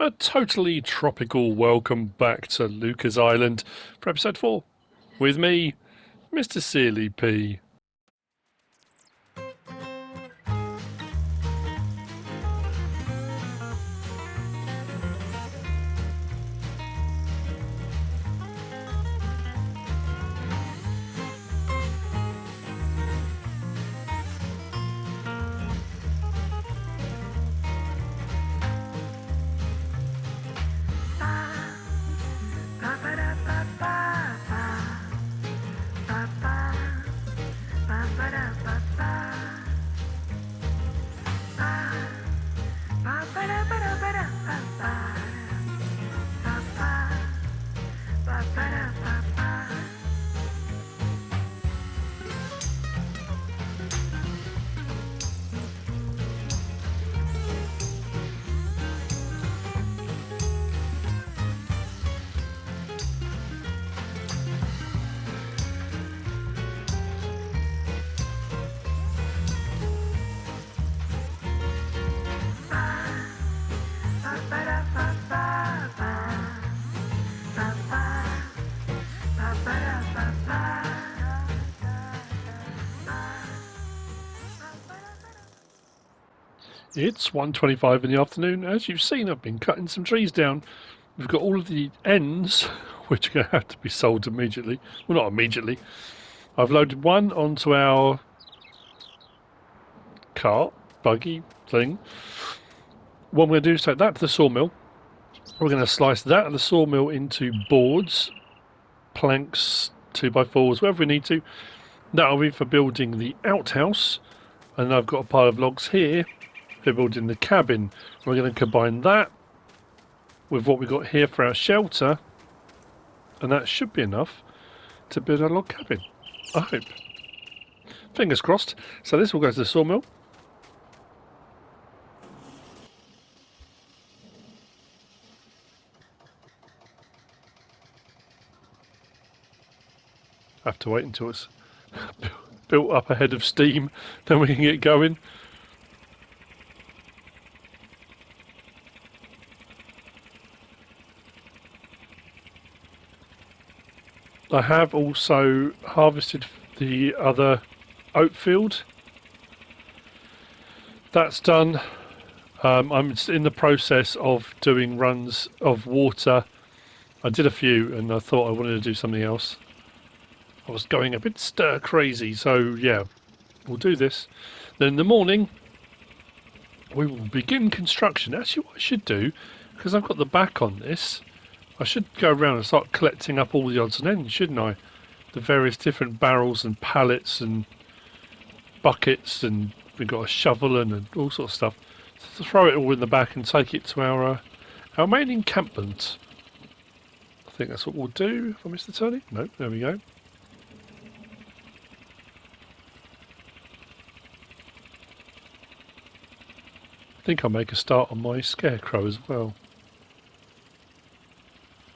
A totally tropical welcome back to LUKAH'S Island for episode 4. With me, Mr. Searly P. It's 1:25 in the afternoon. As you've seen, I've been cutting some trees down. We've got all of the ends, which are going to have to be sold immediately. Well, not immediately. I've loaded one onto our cart, buggy thing. What I'm going to do is take that to the sawmill. We're going to slice that at the sawmill into boards, planks, 2x4s, wherever we need to. That'll be for building the outhouse. And I've got a pile of logs here for building the cabin. We're going to combine that with what we've got here for our shelter, and that should be enough to build a log cabin, I hope. Fingers crossed. So this will go to the sawmill. I have to wait until it's built up a head of steam, then we can get going. I have also harvested the other oat field. That's done. I'm in the process of doing runs of water. I did a few and I thought I wanted to do something else. I was going a bit stir crazy, so yeah, we'll do this. Then in the morning, we will begin construction. Actually, what I should do, because I've got the back on this, I should go around and start collecting up all the odds and ends, shouldn't I? The various different barrels and pallets and buckets, and we've got a shovel and all sorts of stuff. So throw it all in the back and take it to our main encampment. I think that's what we'll do. If I missed the turning? No, there we go. I think I'll make a start on my scarecrow as well.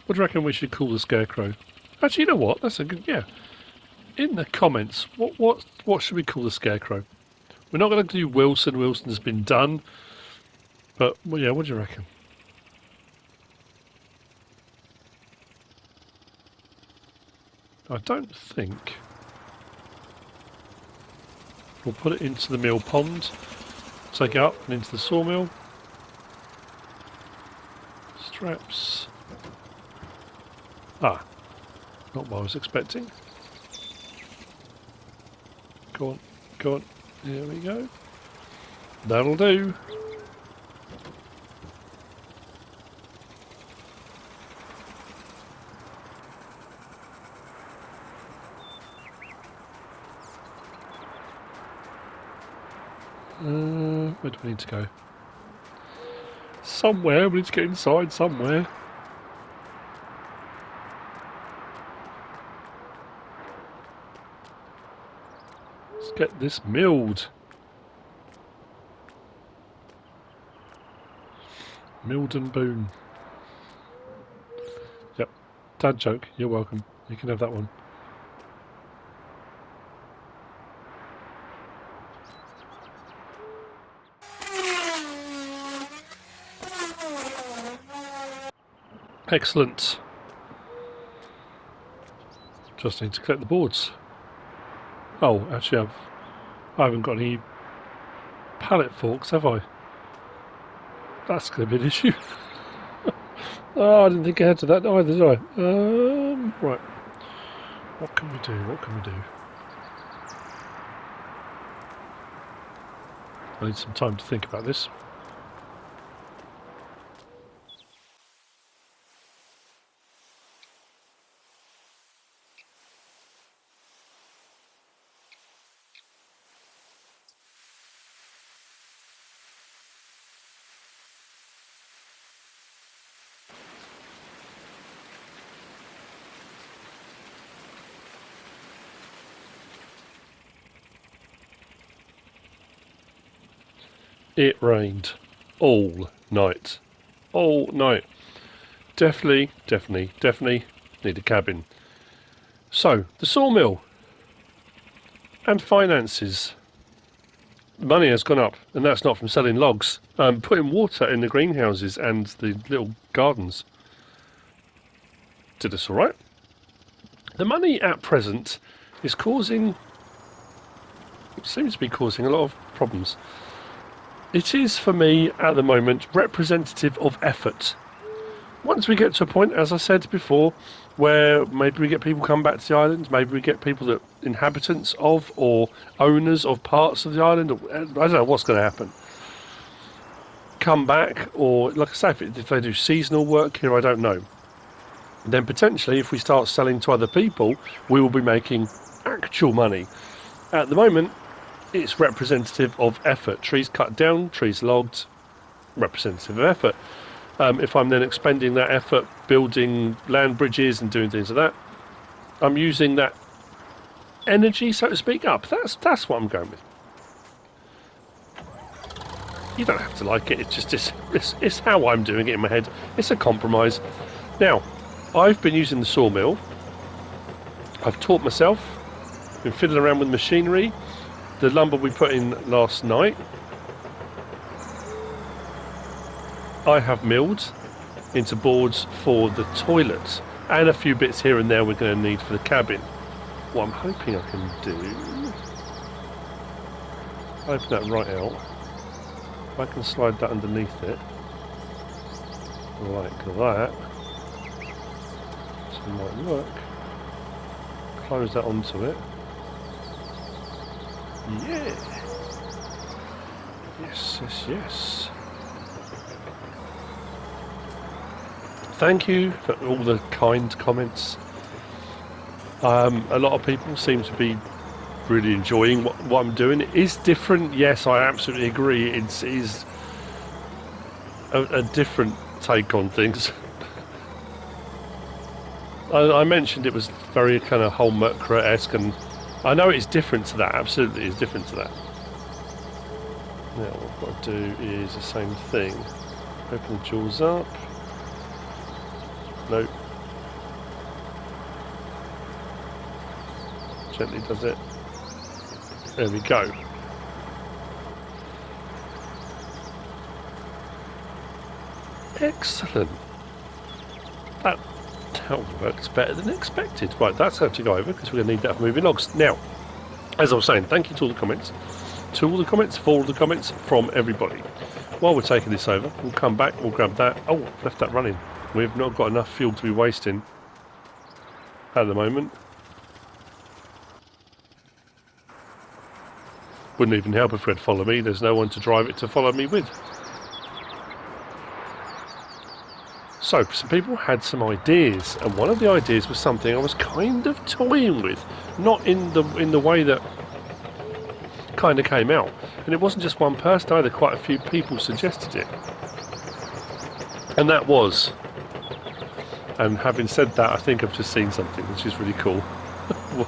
What do you reckon we should call the scarecrow? Actually, you know what? That's a good, yeah. In the comments, what should we call the scarecrow? We're not going to do Wilson. Wilson's been done. But, well, yeah, what do you reckon? I don't think. We'll put it into the mill pond. Take it up and into the sawmill. Straps. Ah, not what I was expecting. Go on, go on. There we go. That'll do. Where do we need to go? Somewhere. We need to get inside somewhere. Let's get this milled. Milled and Boone. Yep. Dad joke. You're welcome. You can have that one. Excellent. Just need to collect the boards. Oh, actually, I haven't got any pallet forks, have I? That's going to be an issue. Oh, I didn't think ahead to that either, did I? Right. What can we do? What can we do? I need some time to think about this. It rained all night. All night. Definitely need a cabin. So, the sawmill and finances. Money has gone up, and that's not from selling logs. Putting water in the greenhouses and the little gardens did us all right. The money at present is seems to be causing a lot of problems. It is, for me, at the moment, representative of effort. Once we get to a point, as I said before, where maybe we get people come back to the island, maybe we get people that inhabitants of or owners of parts of the island, I don't know what's going to happen, come back, or like I say, if they do seasonal work here, I don't know. Then potentially, if we start selling to other people, we will be making actual money. At the moment, it's representative of effort. Trees cut down, trees logged, representative of effort. If I'm then expending that effort building land bridges and doing things like that, I'm using that energy, so to speak, up. That's what I'm going with. You don't have to like it. It's just it's how I'm doing it in my head. It's a compromise. Now, I've been using the sawmill. I've taught myself. Been fiddling around with machinery. The lumber we put in last night, I have milled into boards for the toilet and a few bits here and there we're going to need for the cabin. What I'm hoping I can do, open that right out. If I can slide that underneath it like that, so it might work. Close that onto it. Yeah. Yes. Thank you for all the kind comments. A lot of people seem to be really enjoying what I'm doing. It is different. Yes, I absolutely agree. It is a different take on things. I mentioned it was very kind of Holger-esque, and I know it's different to that. Absolutely, it's different to that. Now, what I've got to do is the same thing. Open the jaws up. Nope. Gently does it. There we go. Excellent. That works better than expected. Right, that's going to go over because we're going to need that for moving logs. Now, as I was saying, thank you to all the comments. For all the comments from everybody. While we're taking this over, we'll come back, we'll grab that. Oh, I've left that running. We've not got enough fuel to be wasting at the moment. Wouldn't even help if we had follow me. There's no one to drive it to follow me with. So, some people had some ideas, and one of the ideas was something I was kind of toying with. Not in the way that kind of came out. And it wasn't just one person either, quite a few people suggested it. And that was, and having said that, I think I've just seen something which is really cool. We'll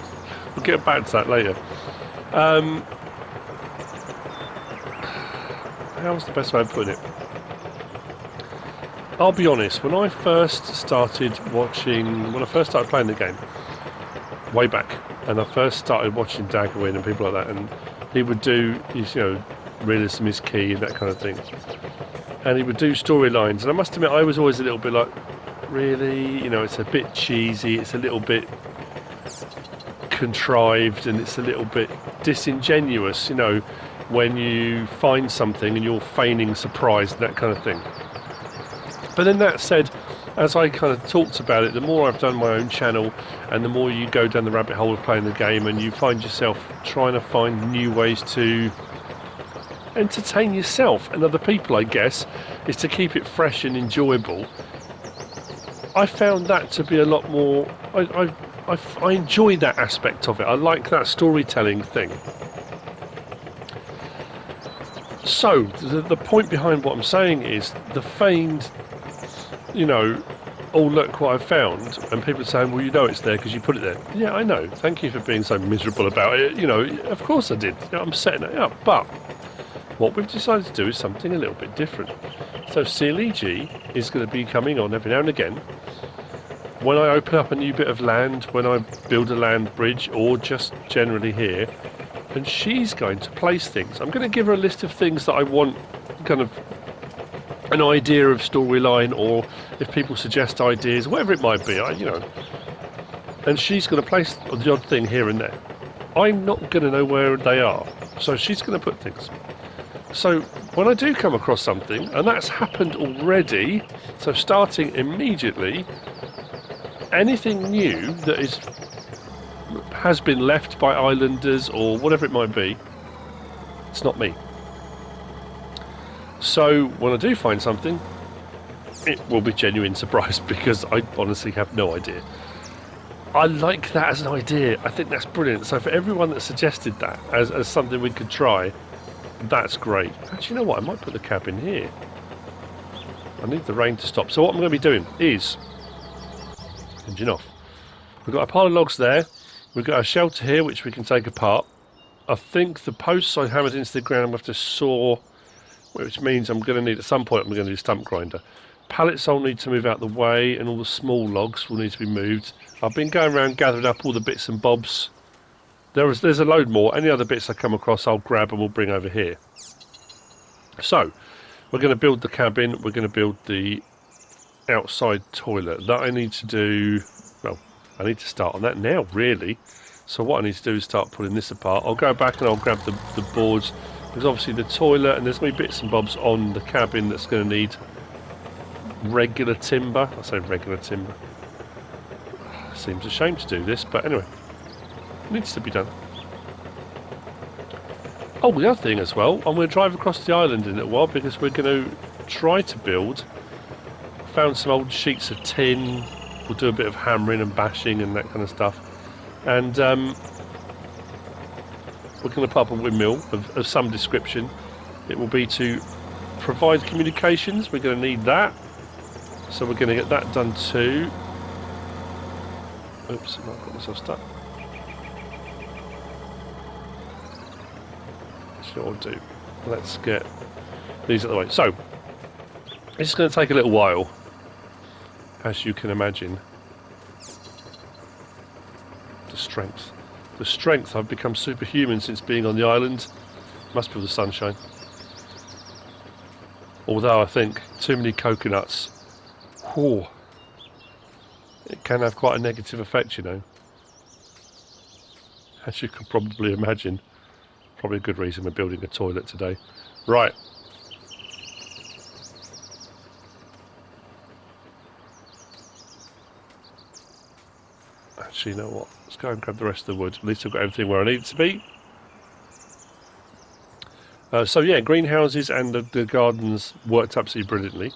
get back to that later. How's the best way of putting it? I'll be honest, when I first started playing the game, way back, and I first started watching Daggerwin and people like that, and he would do, realism is key and that kind of thing. And he would do storylines, and I must admit, I was always a little bit like, really. You know, it's a bit cheesy, it's a little bit contrived, and it's a little bit disingenuous, you know, when you find something and you're feigning surprise and that kind of thing. But then that said, as I kind of talked about it, the more I've done my own channel and the more you go down the rabbit hole of playing the game, and you find yourself trying to find new ways to entertain yourself and other people, I guess, is to keep it fresh and enjoyable. I found that to be a lot more... I enjoy that aspect of it. I like that storytelling thing. So, the point behind what I'm saying is the feigned, you know, oh look what I've found, and people are saying, well, you know it's there because you put it there. Yeah, I know. Thank you for being so miserable about it. You know, of course I did. You know, I'm setting it up. But what we've decided to do is something a little bit different. So CLEG is going to be coming on every now and again. When I open up a new bit of land, when I build a land bridge, or just generally here, and she's going to place things. I'm going to give her a list of things that I want, kind of an idea of storyline, or if people suggest ideas, whatever it might be, you know. And she's going to place the odd thing here and there. I'm not going to know where they are, so she's going to put things. So when I do come across something, and that's happened already, so starting immediately, anything new that has been left by islanders or whatever it might be, it's not me. So when I do find something, it will be genuine surprise, because I honestly have no idea. I like that as an idea. I think that's brilliant. So for everyone that suggested that as something we could try, that's great. Actually, you know what? I might put the cabin here. I need the rain to stop. So what I'm going to be doing is engine off. We've got a pile of logs there. We've got a shelter here which we can take apart. I think the posts I hammered into the ground I'm going to have to saw, which means I'm going to need, at some point I'm going to need a stump grinder. Pallets I'll need to move out the way, and all the small logs will need to be moved. I've been going around gathering up all the bits and bobs. There's a load more. Any other bits I come across I'll grab and we'll bring over here. So we're going to build the cabin. We're going to build the outside toilet. That I need to do... well, I need to start on that now, really. So what I need to do is start pulling this apart. I'll go back and I'll grab the boards, because obviously the toilet, and there's going to be bits and bobs on the cabin that's going to need regular timber. I say regular timber. Seems a shame to do this, but anyway, it needs to be done. Oh, the other thing as well, I'm going to drive across the island in a while, because we're going to try to build... found some old sheets of tin. We'll do a bit of hammering and bashing and that kind of stuff. And we're going to put up a windmill of some description. It will be to provide communications. We're going to need that. So we're going to get that done too. Oops, I've got myself stuck. That's what I'll do. Let's get these out of the way. So, it's going to take a little while, as you can imagine. The strength. I've become superhuman since being on the island. Must be the sunshine. Although I think too many coconuts, whew, it can have quite a negative effect, you know. As you can probably imagine. Probably a good reason we're building a toilet today. Right. Actually, you know what? Let's go and grab the rest of the wood. At least I've got everything where I need it to be. So yeah, greenhouses and the gardens worked absolutely brilliantly.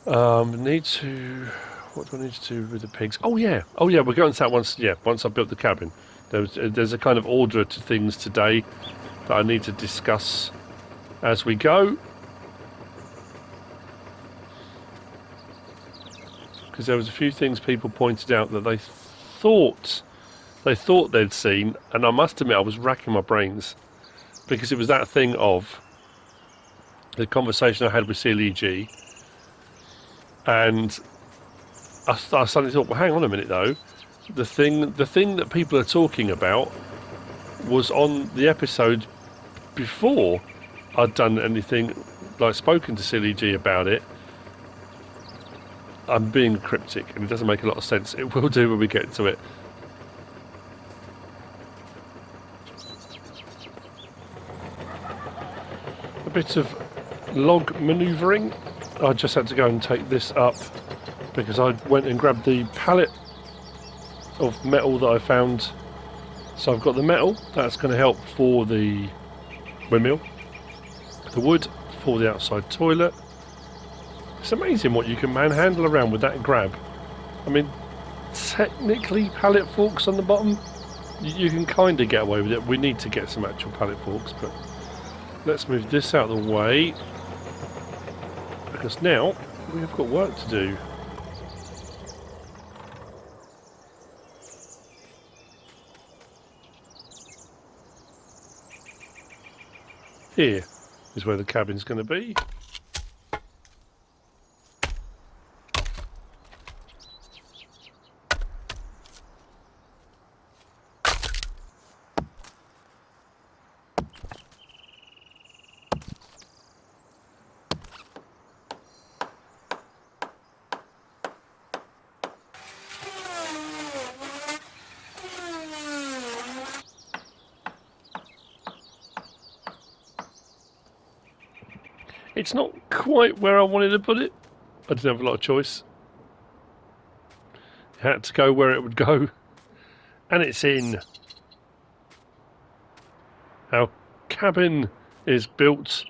Need to... what do I need to do with the pigs? Oh yeah, we're going to that once. Yeah, once I've built the cabin. There's a kind of order to things today that I need to discuss as we go. Because there was a few things people pointed out that they thought they'd seen, and I must admit I was racking my brains, because it was that thing of the conversation I had with CLEG, and I suddenly thought, well, hang on a minute though, the thing that people are talking about was on the episode before I'd done anything, like spoken to CLEG about it. I'm being cryptic, and it doesn't make a lot of sense. It will do when we get to it. A bit of log manoeuvring. I just had to go and take this up because I went and grabbed the pallet of metal that I found. So I've got the metal, that's going to help for the windmill, the wood for the outside toilet. It's amazing what you can manhandle around with that grab. I mean, technically pallet forks on the bottom, you can kind of get away with it. We need to get some actual pallet forks, but let's move this out of the way because now we've got work to do. Here is where the cabin's going to be. It's not quite where I wanted to put it. I didn't have a lot of choice. It had to go where it would go. And it's in. Our cabin is built.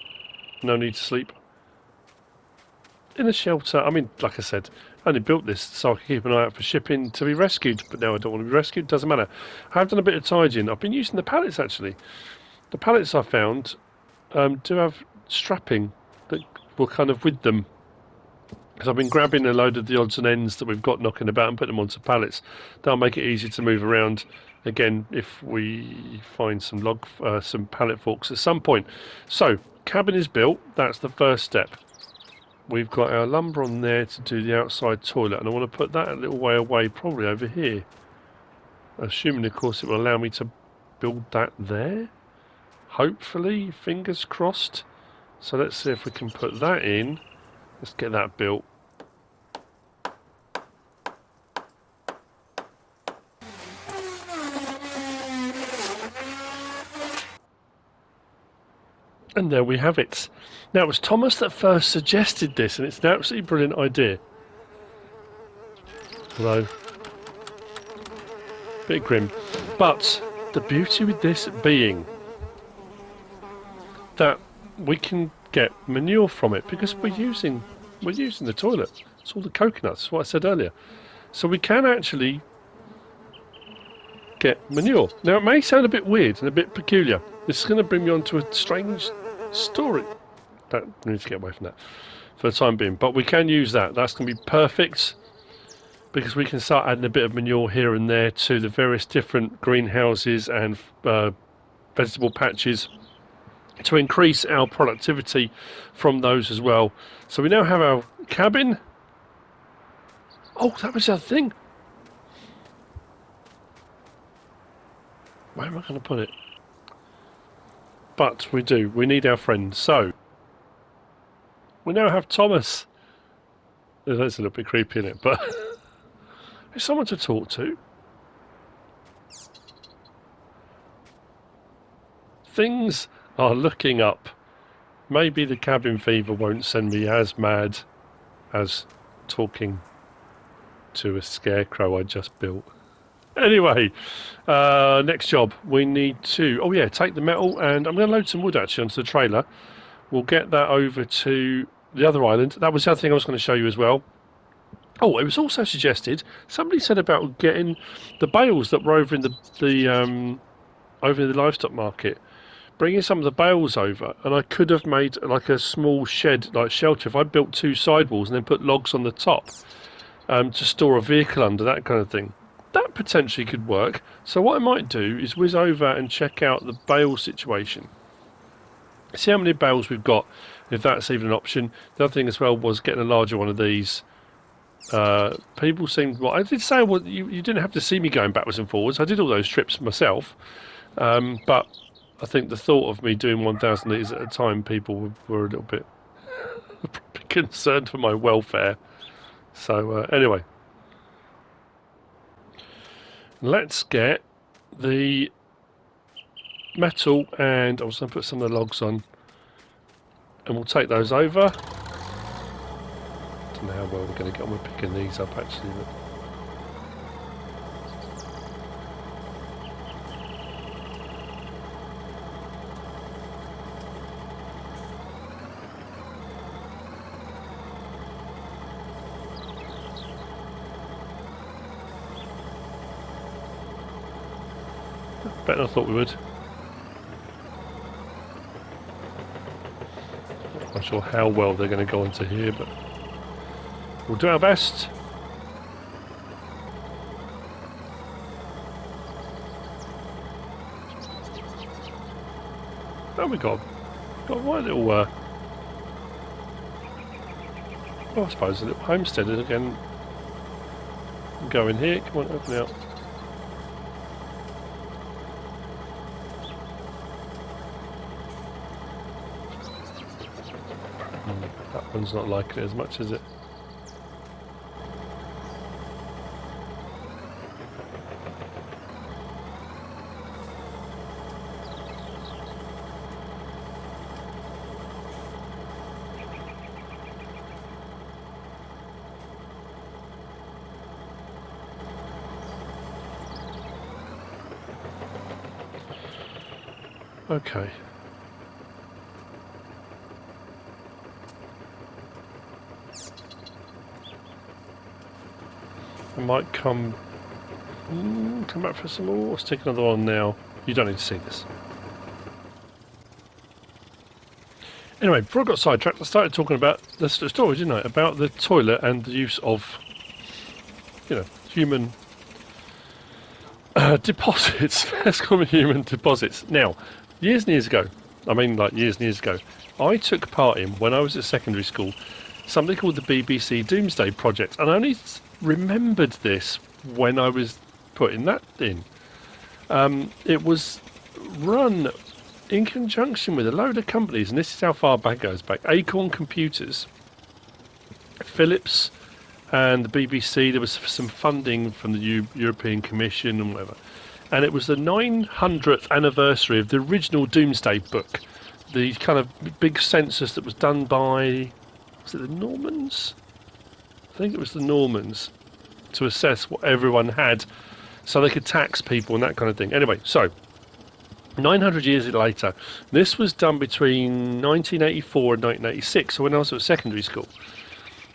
No need to sleep. In a shelter. I mean, like I said, I only built this so I could keep an eye out for shipping to be rescued. But now I don't want to be rescued. Doesn't matter. I have done a bit of tidying. I've been using the pallets actually. The pallets I found do have strapping that were kind of with them. Because I've been grabbing a load of the odds and ends that we've got knocking about and putting them onto pallets. That'll make it easy to move around. Again, if we find some pallet forks at some point. So, cabin is built. That's the first step. We've got our lumber on there to do the outside toilet, and I want to put that a little way away, probably over here. Assuming, of course, it will allow me to build that there. Hopefully, fingers crossed. So let's see if we can put that in. Let's get that built. And there we have it. Now, it was Thomas that first suggested this, and it's an absolutely brilliant idea. Although, a bit grim. But the beauty with this being that we can get manure from it because we're using the toilet. It's all the coconuts, what I said earlier. So we can actually get manure. Now, it may sound a bit weird and a bit peculiar. This is going to bring me on to a strange story. That we need to get away from that for the time being. But we can use that. That's going to be perfect because we can start adding a bit of manure here and there to the various different greenhouses and vegetable patches to increase our productivity from those as well. So we now have our cabin. Oh, that was the other thing. Where am I going to put it? But we do. We need our friend. So we now have Thomas. That's a little bit creepy, isn't it? But there's someone to talk to. Things are looking up. Maybe the cabin fever won't send me as mad as talking to a scarecrow I just built. Anyway, next job. We need to... Oh yeah, take the metal and I'm going to load some wood actually onto the trailer. We'll get that over to the other island. That was the other thing I was going to show you as well. Oh, it was also suggested, somebody said about getting the bales that were over in the livestock market, bringing some of the bales over, and I could have made like a small shed, like shelter, if I built 2 sidewalls and then put logs on the top to store a vehicle under, that kind of thing. That potentially could work. So what I might do is whiz over and check out the bale situation. See how many bales we've got, if that's even an option. The other thing as well was getting a larger one of these. People seemed... Well, I did say, well, you didn't have to see me going backwards and forwards. I did all those trips myself. But I think the thought of me doing 1,000 litres at a time, people were a little bit concerned for my welfare. So anyway, let's get the metal, and I was going to put some of the logs on, and we'll take those over. Don't know how well we're going to get on with picking these up actually, but better than I thought we would. Not sure how well they're going to go into here, but we'll do our best. Oh, we got one little, well, I suppose a little homestead again. Go in here. Come on, open it up. That one's not liking it as much, is it? Okay. I might come back for some more. Let's take another one now. You don't need to see this. Anyway, before I got sidetracked, I started talking about the story, didn't I? About the toilet and the use of, you know, human deposits. Let's call them human deposits. Now, years and years ago, I mean like years and years ago, I took part in, when I was at secondary school, something called the BBC Doomsday Project, and I only remembered this when I was putting that in. It was run in conjunction with a load of companies, and this is how far back it goes back. Acorn Computers, Philips, and the BBC. There was some funding from the European Commission and whatever. And it was the 900th anniversary of the original Doomsday Book, the kind of big census that was done by, was it the Normans? I think it was the Normans, to assess what everyone had so they could tax people and that kind of thing. Anyway, so 900 years later, this was done between 1984 and 1986, so when I was at secondary school.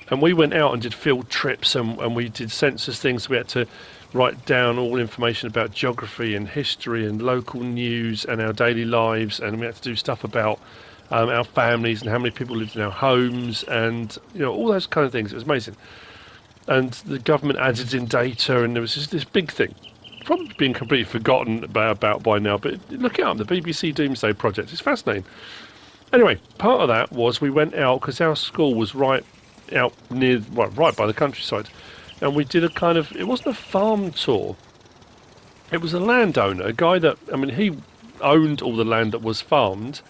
And we went out and did field trips, and we did census things. We had to write down all information about geography and history and local news and our daily lives, and we had to do stuff about our families and how many people lived in our homes, and you know, all those kind of things. It was amazing. And the government added in data, and there was just this big thing, probably being completely forgotten about by now, but look it up, the BBC Doomsday Project. It's fascinating. Anyway, part of that was we went out, because our school was right out near, well, right by the countryside, and we did a kind of, it wasn't a farm tour, it was a landowner, a guy that, I mean, he owned all the land that was farmed.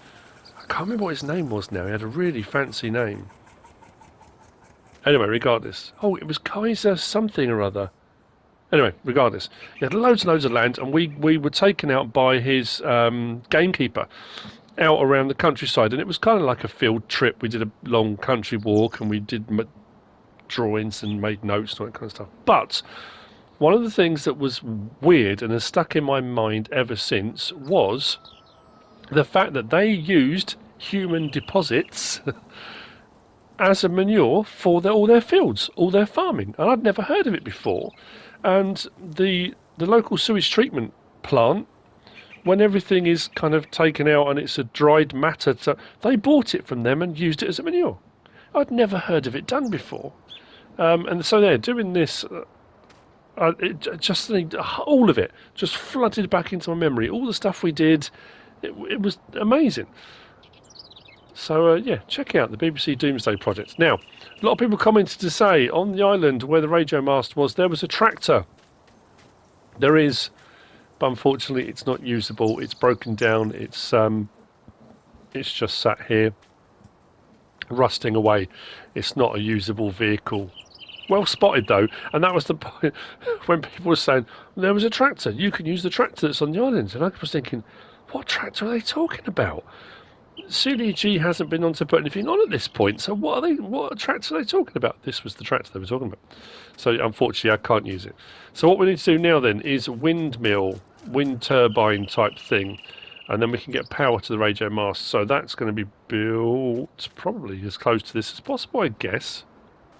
I can't remember what his name was now. He had a really fancy name. Anyway, regardless, oh, it was Kaiser something or other. Anyway, regardless, he had loads and loads of land, and we were taken out by his gamekeeper out around the countryside, and it was kind of like a field trip. We did a long country walk, and we did drawings and made notes and all that kind of stuff. But one of the things that was weird and has stuck in my mind ever since was the fact that they used human deposits as a manure for all their fields, all their farming, and I'd never heard of it before. And the local sewage treatment plant, when everything is kind of taken out and it's a dried matter, they bought it from them and used it as a manure. I'd never heard of it done before. And so they're doing this. Just all of it just flooded back into my memory. All the stuff we did, it was amazing. So yeah, check out the BBC Doomsday Project. Now, a lot of people commented to say on the island where the radio mast was, there was a tractor. There is, but unfortunately, it's not usable. It's broken down. It's just sat here, rusting away. It's not a usable vehicle Well spotted though, and that was the point when people were saying there was a tractor. You can use the tractor that's on the islands, and I was thinking, what tractor are they talking about? CDG hasn't been on to put anything on at this point, so what tractor are they talking about? This was the tractor they were talking about. So unfortunately I can't use it. So what we need to do now then is windmill, wind turbine type thing, and then we can get power to the radio mast. So that's going to be built probably as close to this as possible, I guess.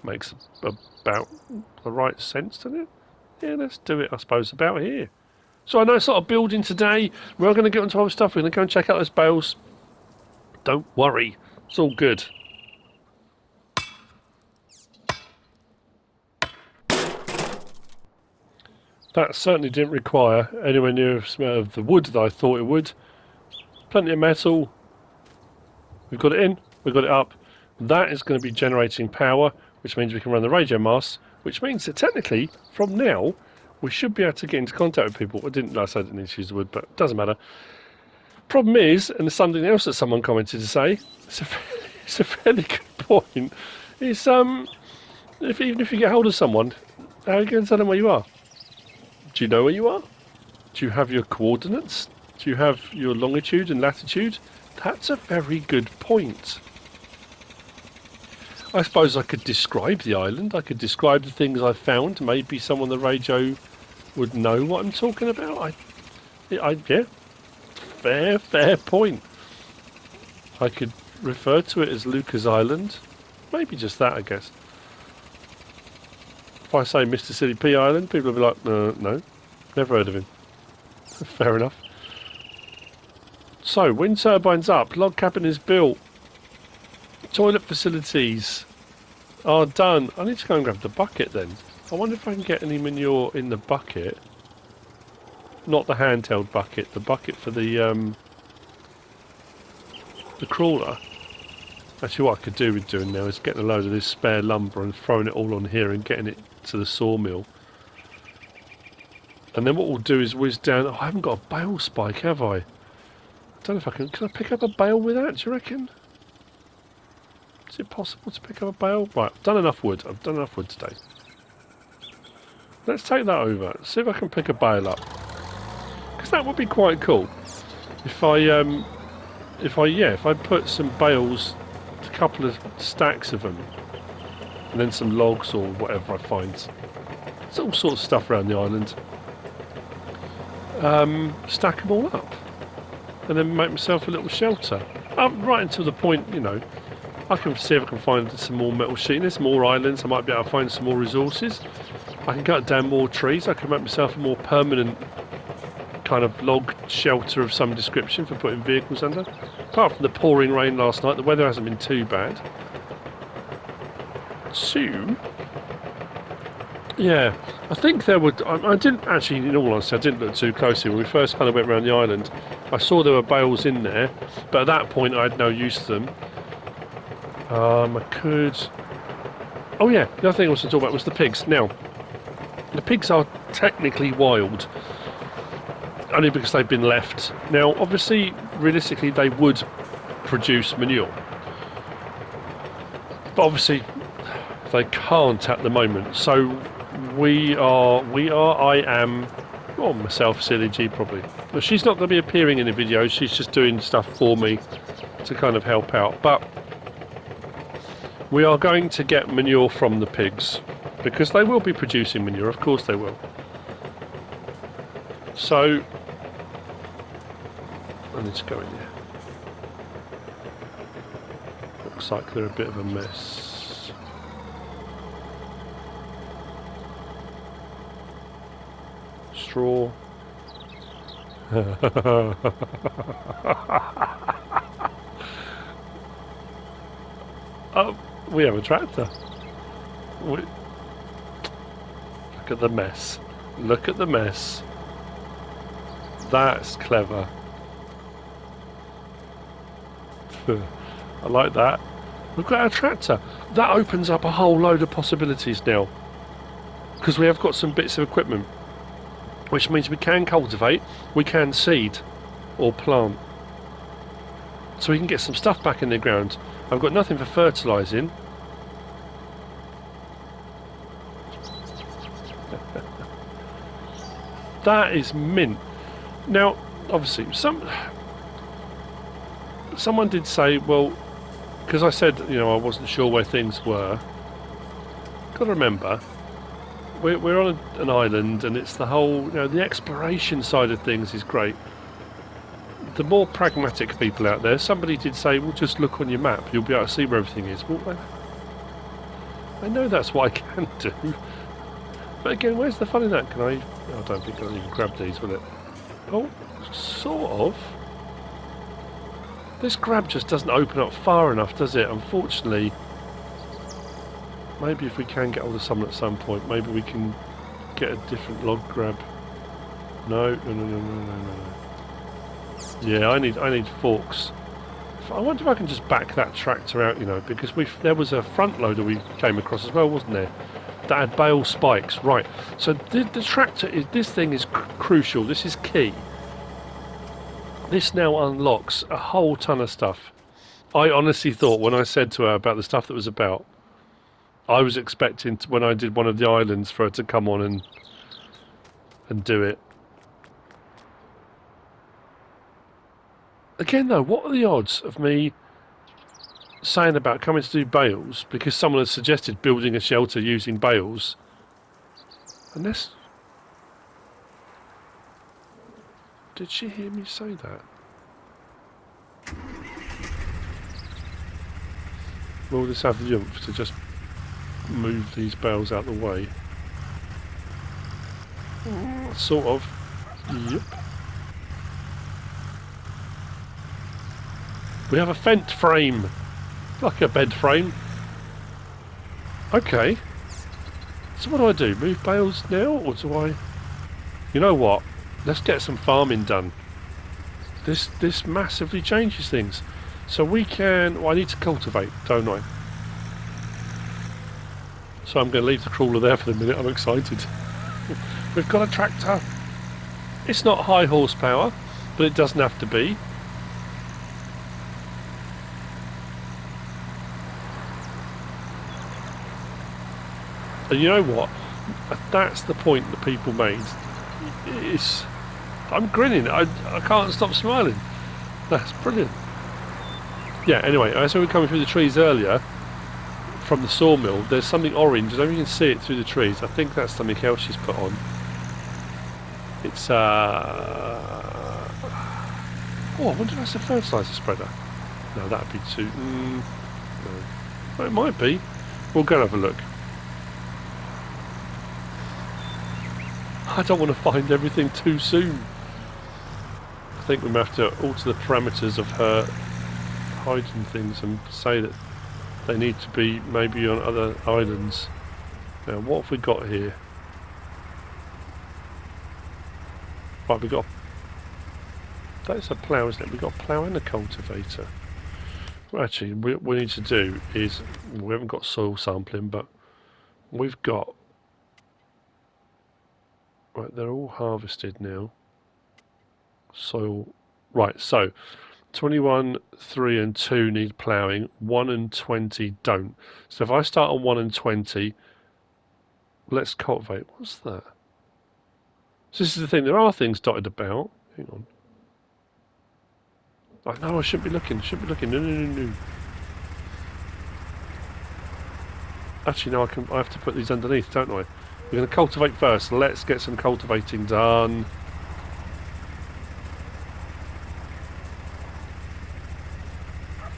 Makes about the right sense, doesn't it? Yeah, let's do it, I suppose, about here. So I know it's not a building today. We're going to get onto other stuff. We're going to go and check out those bales. Don't worry, it's all good. That certainly didn't require anywhere near a smell of the wood that I thought it would. Plenty of metal. We've got it in, we've got it up. That is going to be generating power, which means we can run the radio mast, which means that technically, from now, we should be able to get into contact with people. I didn't need to use the wood, but it doesn't matter. Problem is, and there's something else that someone commented to say, it's a fairly good point, is even if you get hold of someone, how are you going to tell them where you are? Do you know where you are? Do you have your coordinates? Do you have your longitude and latitude? That's a very good point. I suppose I could describe the island. I could describe the things I found. Maybe someone on the radio would know what I'm talking about. Yeah, fair point. I could refer to it as LUKAH'S Island. Maybe just that, I guess. If I say Mr. Silly P Island, people will be like, no, never heard of him. Fair enough. So, wind turbines up, log cabin is built. Toilet facilities are done. I need to go and grab the bucket then. I wonder if I can get any manure in the bucket. Not the handheld bucket, the bucket for the crawler. Actually, what I could do with doing now is getting a load of this spare lumber and throwing it all on here and getting it to the sawmill. And then what we'll do is whiz down. Oh, I haven't got a bale spike, have I? I don't know if I can. Can I pick up a bale with that, do you reckon? Is it possible to pick up a bale? Right, I've done enough wood. I've done enough wood today. Let's take that over. See if I can pick a bale up. Because that would be quite cool. If I put some bales, a couple of stacks of them, and then some logs or whatever I find. There's all sorts of stuff around the island. Stack them all up, and then make myself a little shelter. Right until the point, you know, I can see if I can find some more metal sheetness, more islands. I might be able to find some more resources. I can cut down more trees. I can make myself a more permanent kind of log shelter of some description for putting vehicles under. Apart from the pouring rain last night, the weather hasn't been too bad. So, yeah, I think there would. I didn't actually, in all honesty, I didn't look too closely when we first kind of went around the island. I saw there were bales in there, but at that point I had no use for them. I could. Oh yeah, the other thing I was to talk about was the pigs. Now, the pigs are technically wild, only because they've been left. Now, obviously, realistically, they would produce manure, but obviously, they can't at the moment. So I am, well, myself, Silly G probably. But she's not going to be appearing in the videos. She's just doing stuff for me to kind of help out. But we are going to get manure from the pigs because they will be producing manure. Of course they will. So I need to go in there. Looks like they're a bit of a mess. Straw. Oh, we have a tractor. Look at the mess. Look at the mess. That's clever. I like that. Look at our tractor. That opens up a whole load of possibilities now. Because we have got some bits of equipment. Which means we can cultivate, we can seed or plant. So we can get some stuff back in the ground. I've got nothing for fertilising. That is mint. Now, obviously, someone did say, well, because I said, you know, I wasn't sure where things were. Got to remember, we're on an island, and it's the whole, you know, the exploration side of things is great. The more pragmatic people out there, somebody did say, well, just look on your map, you'll be able to see where everything is. Well, I know that's what I can do. But again, where's the fun in that? Can I... Oh, I don't think I'll even grab these, will it? Oh, sort of. This grab just doesn't open up far enough, does it? Unfortunately. Maybe if we can get hold of someone at some point, maybe we can get a different log grab. No. Yeah, I need forks. I wonder if I can just back that tractor out, you know, because there was a front loader we came across as well, wasn't there? That had bale spikes. Right. So the tractor this thing is crucial. This is key. This now unlocks a whole ton of stuff. I honestly thought when I said to her about the stuff that was about, I was expecting when I did one of the islands for her to come on and do it. Again though, what are the odds of me saying about coming to do bales because someone had suggested building a shelter using bales? Unless... Did she hear me say that? Will this have the oomph to just move these bales out the way? Sort of. Yep. We have a Fendt frame. Like a bed frame. Okay. So what do? Move bales now, or do I... You know what? Let's get some farming done. This massively changes things. So we can... Well, I need to cultivate, don't I? So I'm going to leave the crawler there for the minute. I'm excited. We've got a tractor. It's not high horsepower, but it doesn't have to be. And you know what? That's the point that people made. I'm grinning. I can't stop smiling. That's brilliant. Yeah, anyway, as we were coming through the trees earlier, from the sawmill, there's something orange. I don't know if you can see it through the trees. I think that's something else she's put on. It's, Oh, I wonder if that's a fertiliser spreader. No, that'd be too... no. Well, it might be. We'll go and have a look. I don't want to find everything too soon. I think we might have to alter the parameters of her hiding things and say that they need to be maybe on other islands. Now, what have we got here? Right, we got... That's a plough, isn't it? We've got a plough and a cultivator. Well, actually, what we need to do is... We haven't got soil sampling, but we've got... Right, they're all harvested now. Soil... Right, so... 21, 3 and 2 need ploughing. 1 and 20 don't. So if I start on 1 and 20... Let's cultivate. What's that? So this is the thing. There are things dotted about. Hang on. Oh, no, I shouldn't be looking. No. Actually, no, I have to put these underneath, don't I? We're going to cultivate first. Let's get some cultivating done.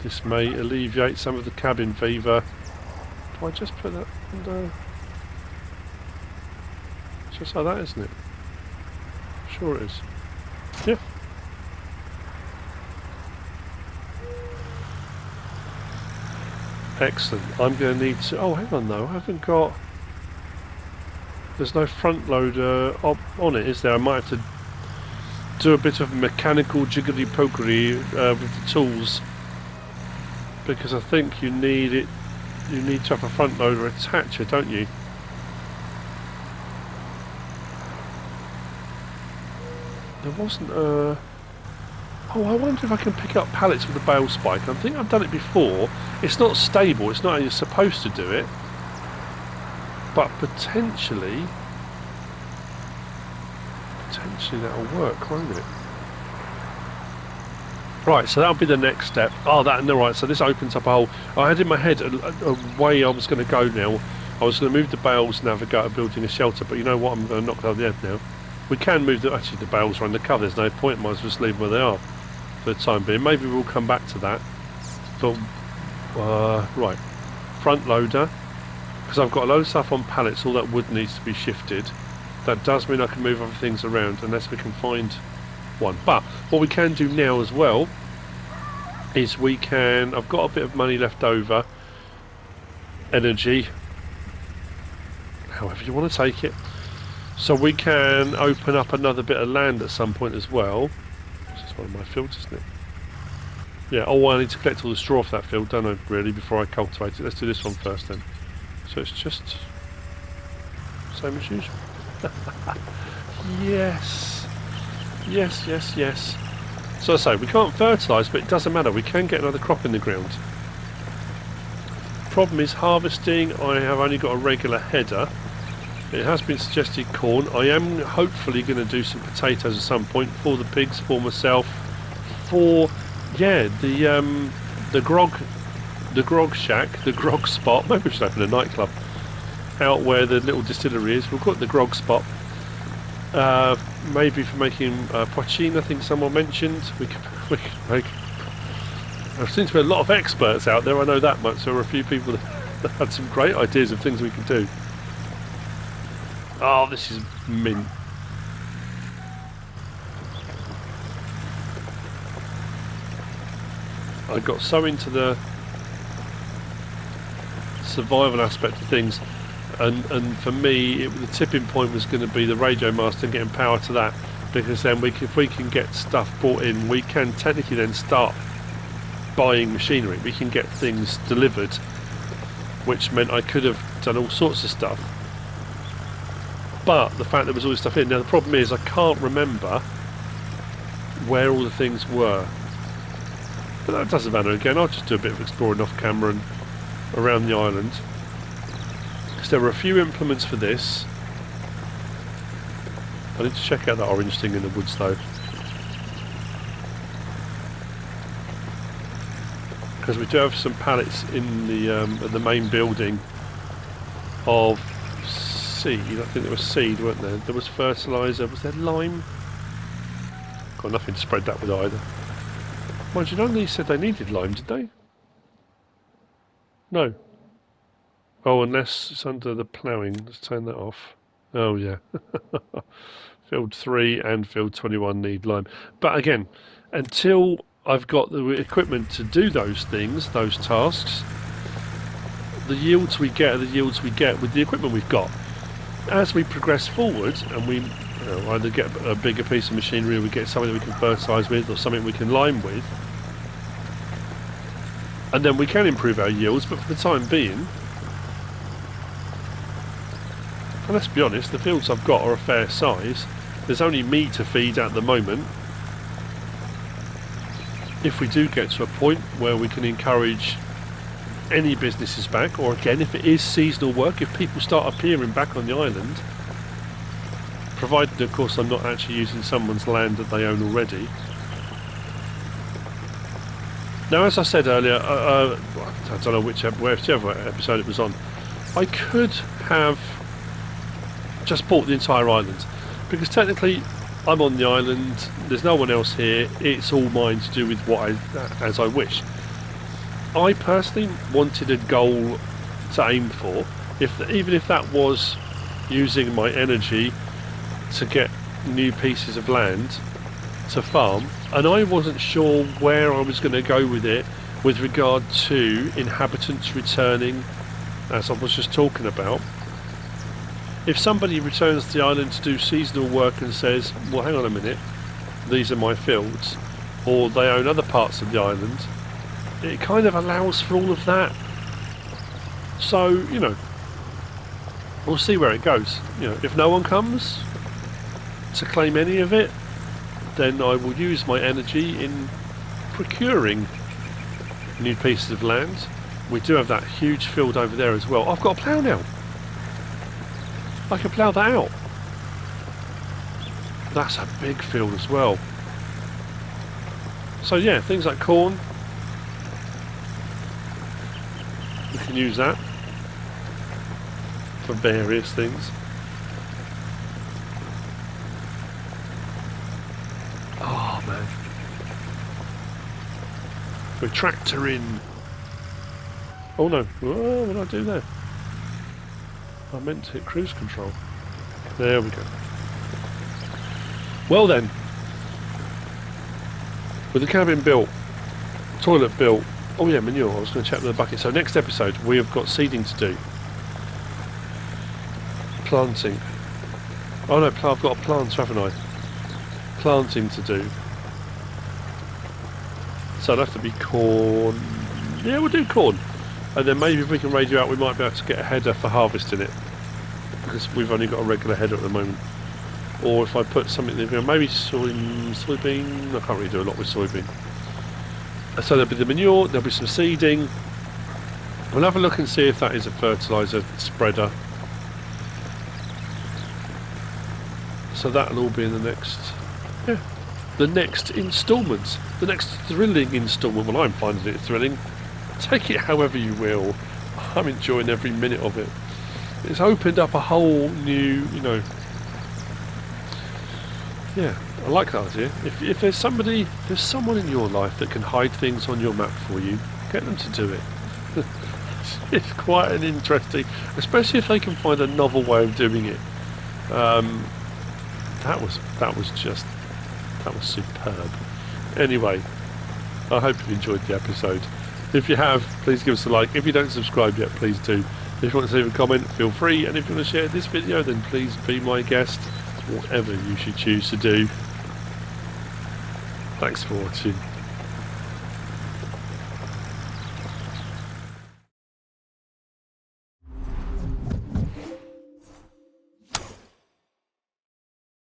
This may alleviate some of the cabin fever. Do I just put that under? Just like that, isn't it? Sure it is. Yeah. Excellent. I'm going to need to... Oh, hang on though. I haven't got... There's no front loader on it, is there? I might have to do a bit of mechanical jiggly-pokery with the tools. Because I think you need it... You need to have a front loader attacher, don't you? There wasn't a... Oh, I wonder if I can pick up pallets with a bale spike. I think I've done it before. It's not stable. It's not how you're supposed to do it. But potentially potentially that'll work, won't it? Right, so that'll be the next step. Oh, no, right, so this opens up a whole... I had in my head a way I was going to go now. I was going to move the bales, navigate to building a shelter, but you know what, I'm going to knock down the head now. We can move the... Actually, the bales are undercover, there's no point, might as well just leave them where they are for the time being. Maybe we'll come back to that. But, right, front loader, because I've got a load of stuff on pallets, all that wood needs to be shifted. That does mean I can move other things around, unless we can find one. But what we can do now as well is we can... I've got a bit of money left over, energy, however you want to take it, so we can open up another bit of land at some point as well. This is one of my fields, isn't it? Yeah, oh, I need to collect all the straw off that field, don't I, really, before I cultivate it. Let's do this one first then. So it's just same as usual. Yes. Yes, yes, yes. So I say, we can't fertilise, but it doesn't matter. We can get another crop in the ground. Problem is harvesting. I have only got a regular header. It has been suggested corn. I am hopefully going to do some potatoes at some point for the pigs, for myself, for the grog shack, the grog spot. Maybe we should open a nightclub out where the little distillery is. We'll call it the grog spot. Maybe for making pochine, I think someone mentioned. We could make... There seems to be a lot of experts out there, I know that much. There were a few people that had some great ideas of things we could do. Oh, this is mint. I got so into the survival aspect of things. And for me, the tipping point was going to be the radio mast and getting power to that, because then if we can get stuff brought in, we can technically then start buying machinery. We can get things delivered, which meant I could have done all sorts of stuff. But the fact there was all this stuff in, now the problem is I can't remember where all the things were. But that doesn't matter. Again, I'll just do a bit of exploring off camera and around the island. There were a few implements for this. I need to check out that orange thing in the woods though, because we do have some pallets in the main building of seed. I think there was seed, weren't there? There was fertiliser. Was there lime? Got nothing to spread that with either. Mind you, none of these said they needed lime, did they? No. Oh, unless it's under the ploughing. Let's turn that off. Oh, yeah. Field 3 and Field 21 need lime. But again, until I've got the equipment to do those things, those tasks, the yields we get are the yields we get with the equipment we've got. As we progress forward and we either get a bigger piece of machinery or we get something that we can fertilise with or something we can lime with, and then we can improve our yields, but for the time being... And let's be honest, the fields I've got are a fair size. There's only me to feed at the moment. If we do get to a point where we can encourage any businesses back, or again, if it is seasonal work, if people start appearing back on the island, provided of course I'm not actually using someone's land that they own already. Now, as I said earlier, I don't know whichever episode it was on, I could have just bought the entire island, because technically I'm on the island, there's no one else here, it's all mine to do with as I wish. I personally wanted a goal to aim for, even if that was using my energy to get new pieces of land to farm, and I wasn't sure where I was going to go with it with regard to inhabitants returning, as I was just talking about. If somebody returns to the island to do seasonal work and says, well, hang on a minute, these are my fields, or they own other parts of the island, it kind of allows for all of that. So, you know, we'll see where it goes. You know, if no one comes to claim any of it, then I will use my energy in procuring new pieces of land. We do have that huge field over there as well. I've got a plough now. I can plough that out. That's a big field as well. So yeah, things like corn, we can use that for various things. Oh man, we're tractoring. Oh no, oh, what did I do there? I meant to hit cruise control. There we go. Well then, with the cabin built, toilet built, oh yeah, manure, I was going to check with the bucket. So next episode, we have got seeding to do. Planting. Oh no, I've got a plant, haven't I? Planting to do. So it'll have to be corn. Yeah, we'll do corn. And then maybe if we can radio out, we might be able to get a header for harvesting it. Because we've only got a regular header at the moment. Or if I put something in there, maybe soybean. I can't really do a lot with soybean. So there'll be the manure, there'll be some seeding. We'll have a look and see if that is a fertiliser spreader. So that'll all be in the next, yeah, the next instalment, the next thrilling instalment. Well, I'm finding it thrilling. Take it however you will. I'm enjoying every minute of it. It's opened up a whole new, you know. Yeah, I like that idea. If there's someone in your life that can hide things on your map for you, get them to do it. It's quite an interesting, especially if they can find a novel way of doing it. That was superb. Anyway, I hope you've enjoyed the episode. If you have, please give us a like. If you don't subscribe yet, please do. If you want to leave a comment, feel free. And if you want to share this video, then please be my guest. Whatever you should choose to do. Thanks for watching.